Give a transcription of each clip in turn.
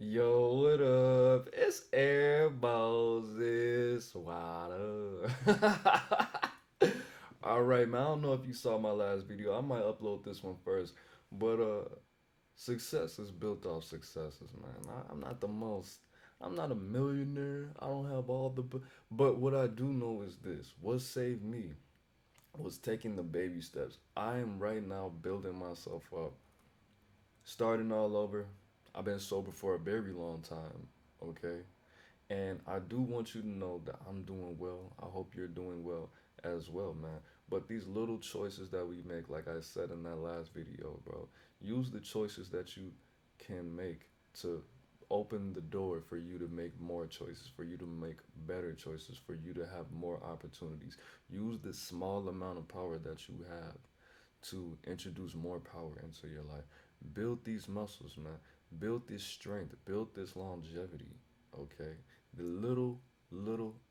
Yo, what up? It's Aaron Moses. What up? All right, man. I don't know if you saw my last video. I might upload this one first, but success is built off successes, man. I'm not the most. I'm not a millionaire. I don't have all the. But what I do know is this: what saved me was taking the baby steps. I am right now building myself up, starting all over. I've been sober for a very long time, okay? And I do want you to know that I'm doing well. I hope you're doing well as well, man. But these little choices that we make, like I said in that last video, bro, use the choices that you can make to open the door for you to make more choices, for you to make better choices, for you to have more opportunities. Use the small amount of power that you have to introduce more power into your life. Build these muscles, man. Build this strength. Build this longevity. Okay? The little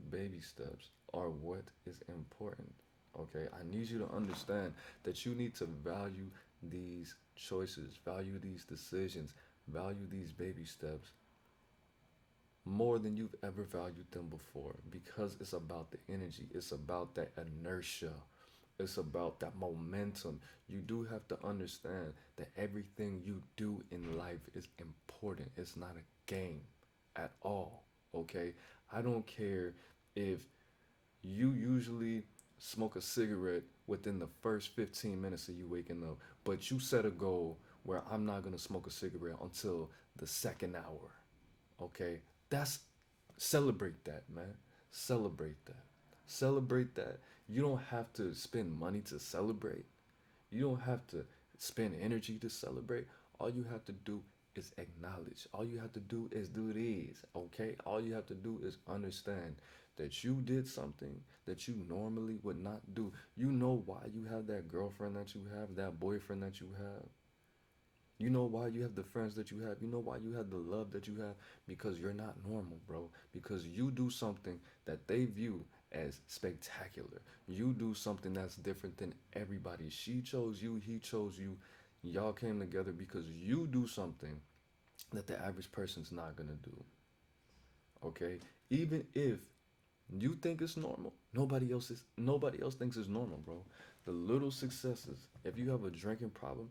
baby steps are what is important. Okay? I need you to understand that you need to value these choices, value these decisions, value these baby steps more than you've ever valued them before because it's about the energy, it's about that inertia, it's about that momentum. You do have to understand that everything you do in life is important. It's not a game at all. Okay? I don't care if you usually smoke a cigarette within the first 15 minutes of you waking up, but you set a goal where I'm not going to smoke a cigarette until the second hour. Okay? That's celebrate that, man. Celebrate that. Celebrate that. You don't have to spend money to celebrate. You don't have to spend energy to celebrate. All you have to do is acknowledge. All you have to do is do this, okay? All you have to do is understand that you did something that you normally would not do. You know why you have that girlfriend that you have, that boyfriend that you have. You know why you have the friends that you have. You know why you have the love that you have. Because you're not normal, bro. Because you do something that they view as spectacular. You do something that's different than everybody. She chose you, he chose you. Y'all came together because you do something that the average person's not gonna do. Okay? Even if you think it's normal, nobody else thinks it's normal, bro. The little successes. If you have a drinking problem,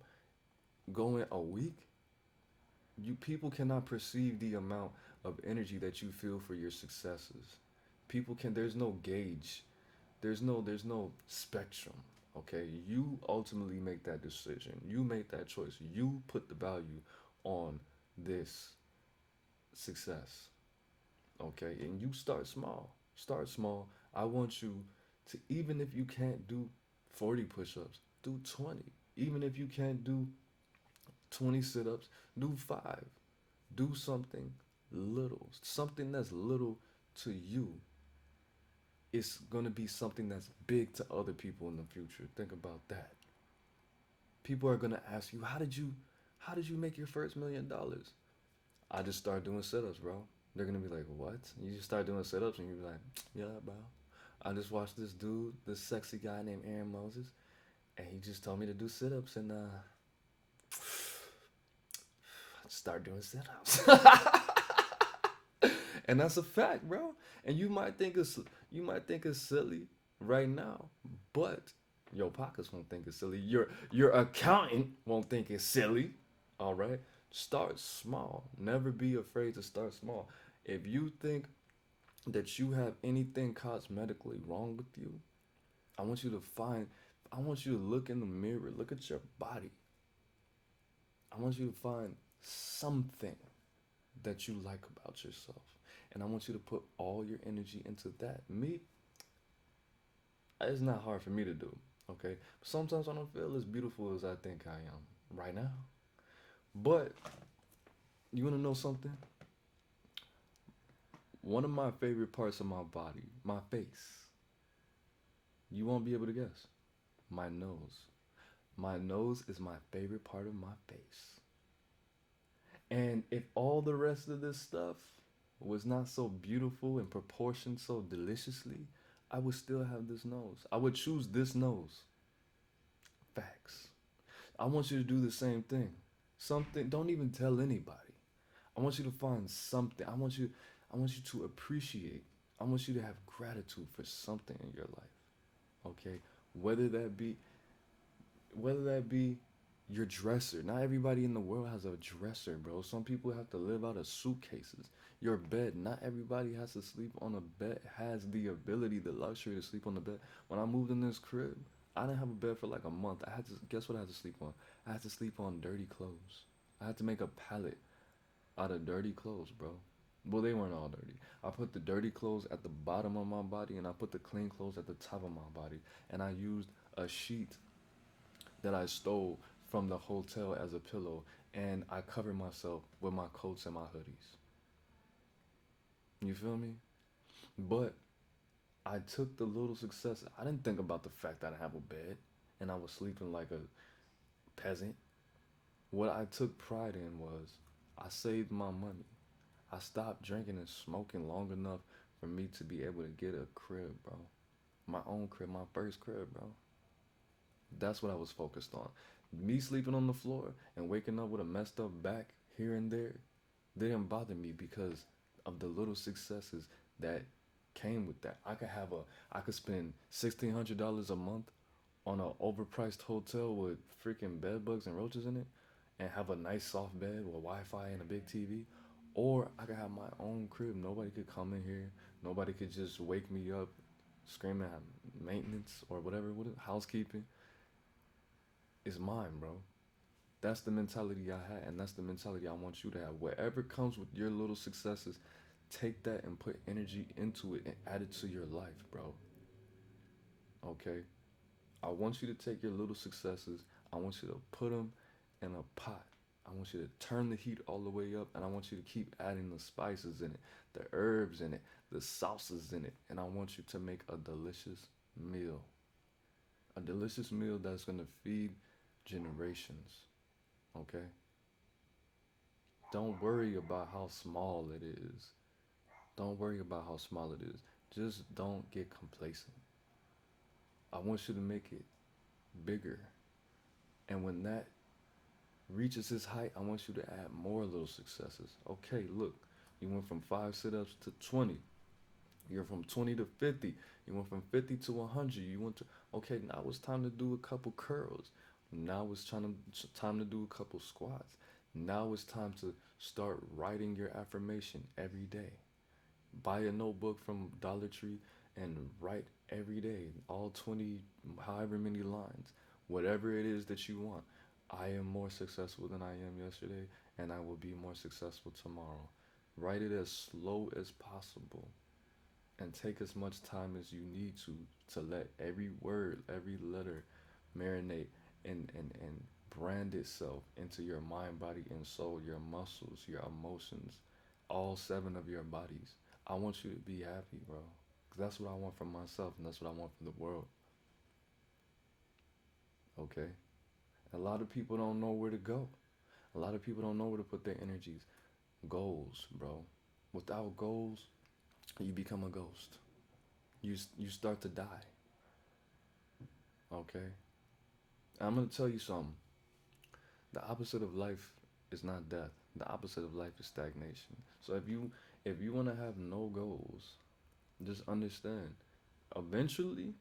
going a week, you people cannot perceive the amount of energy that you feel for your successes. People can there's no gauge. There's no spectrum. Okay? You ultimately make that decision. You make that choice. You put the value on this success. Okay? And you start small. Start small. I want you to even if you can't do 40 push-ups, do 20. Even if you can't do 20 sit ups, do five. Do something little. Something that's little to you is going to be something that's big to other people in the future. Think about that. People are going to ask you, how did you make your first $1 million? I just started doing sit ups, bro. They're going to be like, what? You just start doing sit ups and you're like, yeah, bro. I just watched this dude, this sexy guy named Aaron Moses, and he just told me to do sit ups and start doing sit ups. And that's a fact, bro. And you might think it's silly right now, but your pockets won't think it's silly. Your accountant won't think it's silly. All right. Start small. Never be afraid to start small. If you think that you have anything cosmetically wrong with you, I want you to find I want you to look in the mirror, look at your body. I want you to find something that you like about yourself. And I want you to put all your energy into that. Me, it's not hard for me to do, okay? Sometimes I don't feel as beautiful as I think I am right now. But you wanna know something? One of my favorite parts of my body, my face, you won't be able to guess. My nose. My nose is my favorite part of my face. And if all the rest of this stuff was not so beautiful and proportioned so deliciously, I would still have this nose. I would choose this nose. Facts. I want you to do the same thing. Something, don't even tell anybody. I I want you to find something. I want you to appreciate. I want you to have gratitude for something in your life. Okay? Whether that be whether that be your dresser. Not everybody in the world has a dresser, bro. Some people have to live out of suitcases. Your bed. Not everybody has to sleep on a bed. Has the ability, the luxury to sleep on the bed. When I moved in this crib, I didn't have a bed for like a month. I had to guess what I had to sleep on. I had to sleep on dirty clothes. I had to make a pallet out of dirty clothes, bro. Well, they weren't all dirty. I put the dirty clothes at the bottom of my body, and I put the clean clothes at the top of my body. And I used a sheet that I stole from the hotel as a pillow, and I covered myself with my coats and my hoodies. You feel me? But I took the little success. I didn't think about the fact that I have a bed and I was sleeping like a peasant. What I took pride in was I saved my money. I stopped drinking and smoking long enough for me to be able to get a crib, bro. My own crib, my first crib, bro. That's what I was focused on. Me sleeping on the floor and waking up with a messed up back here and there didn't bother me because of the little successes that came with that. I could spend $1,600 a month on an overpriced hotel with freaking bed bugs and roaches in it and have a nice soft bed with Wi-Fi and a big TV. Or I could have my own crib. Nobody could come in here. Nobody could just wake me up screaming at maintenance or whatever, housekeeping. It's mine, bro. That's the mentality I had, and that's the mentality I want you to have. Whatever comes with your little successes, take that and put energy into it and add it to your life, bro. Okay? I want you to take your little successes, I want you to put them in a pot. I want you to turn the heat all the way up, and I want you to keep adding the spices in it, the herbs in it, the sauces in it, and I want you to make a delicious meal. A delicious meal that's going to feed generations. Okay? Don't worry about how small it is. Don't worry about how small it is. Just don't get complacent. I want you to make it bigger. And when that reaches its height, I want you to add more little successes. Okay, look, you went from 5 sit-ups to 20. You're from 20 to 50. You went from 50 to 100. You went to, okay, now it's time to do a couple curls. Now it's time to do a couple squats. Now it's time to start writing your affirmation every day. Buy a notebook from Dollar Tree and write every day, all 20, however many lines, whatever it is that you want. I am more successful than I am yesterday, and I will be more successful tomorrow. Write it as slow as possible and take as much time as you need to let every word, every letter marinate and brand itself into your mind, body, and soul, your muscles, your emotions, all seven of your bodies. I want you to be happy, bro. 'Cause that's what I want for myself, and that's what I want for the world. Okay? A lot of people don't know where to go. A lot of people don't know where to put their energies. Goals, bro. Without goals, you become a ghost. You start to die. Okay? I'm gonna tell you something. The opposite of life is not death. The opposite of life is stagnation. So if you wanna have no goals, just understand. Eventually,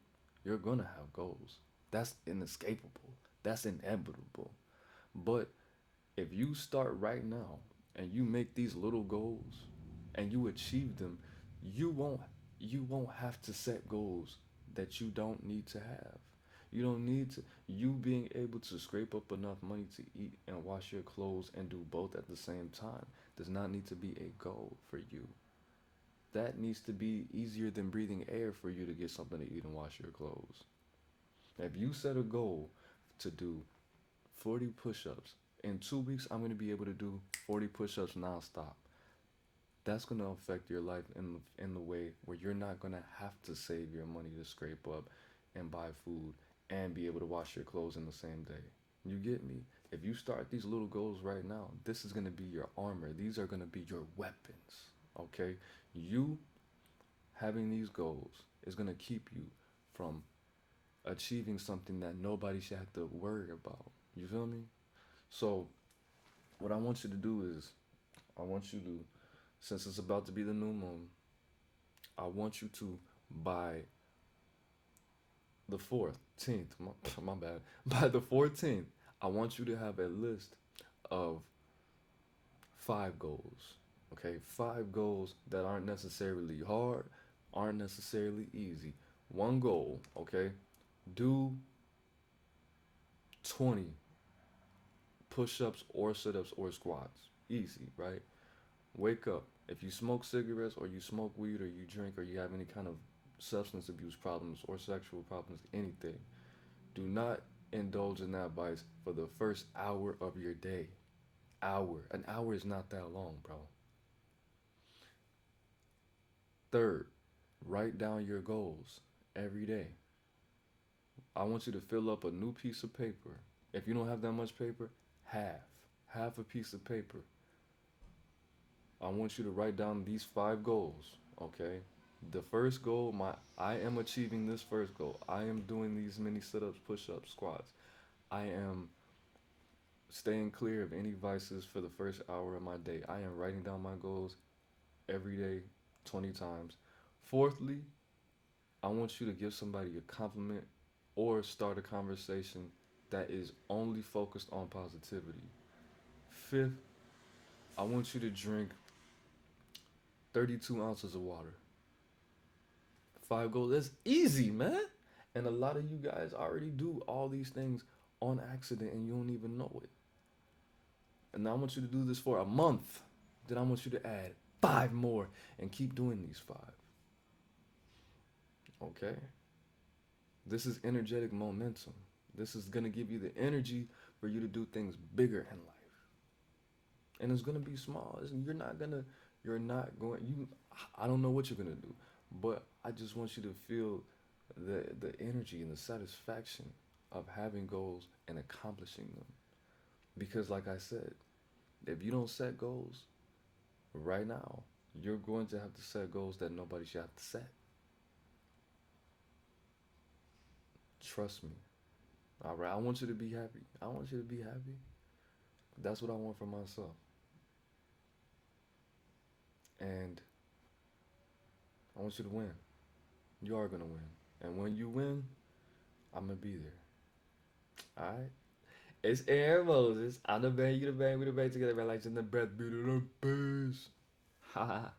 you're gonna have goals. That's inescapable. That's inevitable. But if you start right now and you make these little goals and you achieve them, you won't you won't have to set goals that you don't need to have. You don't need to you being able to scrape up enough money to eat and wash your clothes and do both at the same time does not need to be a goal for you. That needs to be easier than breathing air for you to get something to eat and wash your clothes. If you set a goal to do 40 push ups, in 2 weeks, I'm going to be able to do 40 push ups nonstop. That's going to affect your life in the way where you're not going to have to save your money to scrape up and buy food and be able to wash your clothes in the same day. You get me? If you start these little goals right now, this is going to be your armor. These are going to be your weapons. Okay? You having these goals is going to keep you from achieving something that nobody should have to worry about. You feel me? So, what I want you to do is I want you to, since it's about to be the new moon, I want you to, by the 14th, my bad, by the 14th, I want you to have a list of 5 goals. Okay, 5 goals that aren't necessarily hard, aren't necessarily easy. One goal, okay, do 20 push ups or sit ups or squats. Easy, right? Wake up. If you smoke cigarettes or you smoke weed or you drink or you have any kind of substance abuse problems or sexual problems, anything, do not indulge in that vice for the first hour of your day. Hour. An hour is not that long, bro. Third, write down your goals every day. I want you to fill up a new piece of paper. If you don't have that much paper, half. Half a piece of paper. I want you to write down these 5 goals, okay? The first goal, I am achieving this first goal. I am doing these many sit-ups, push-ups, squats. I am staying clear of any vices for the first hour of my day. I am writing down my goals every day 20 times. Fourthly, I want you to give somebody a compliment or start a conversation that is only focused on positivity. Fifth, I want you to drink 32 ounces of water. 5 goals. That's easy, man. And a lot of you guys already do all these things on accident and you don't even know it. And I want you to do this for a month. Then I want you to add 5 more and keep doing these 5. Okay? This is energetic momentum. This is going to give you the energy for you to do things bigger in life. And it's going to be small. You're not going, I don't know what you're going to do, but I just want you to feel the energy and the satisfaction of having goals and accomplishing them. Because, like I said, if you don't set goals right now, you're going to have to set goals that nobody should have to set. Trust me. All right, I want you to be happy. I want you to be happy. That's what I want for myself. And I want you to win. You are going to win. And when you win, I'm going to be there. All right? It's Aaron Moses. I'm the band, you the band, we the band together, man. Like in the breath, beauty, the bass. Ha ha.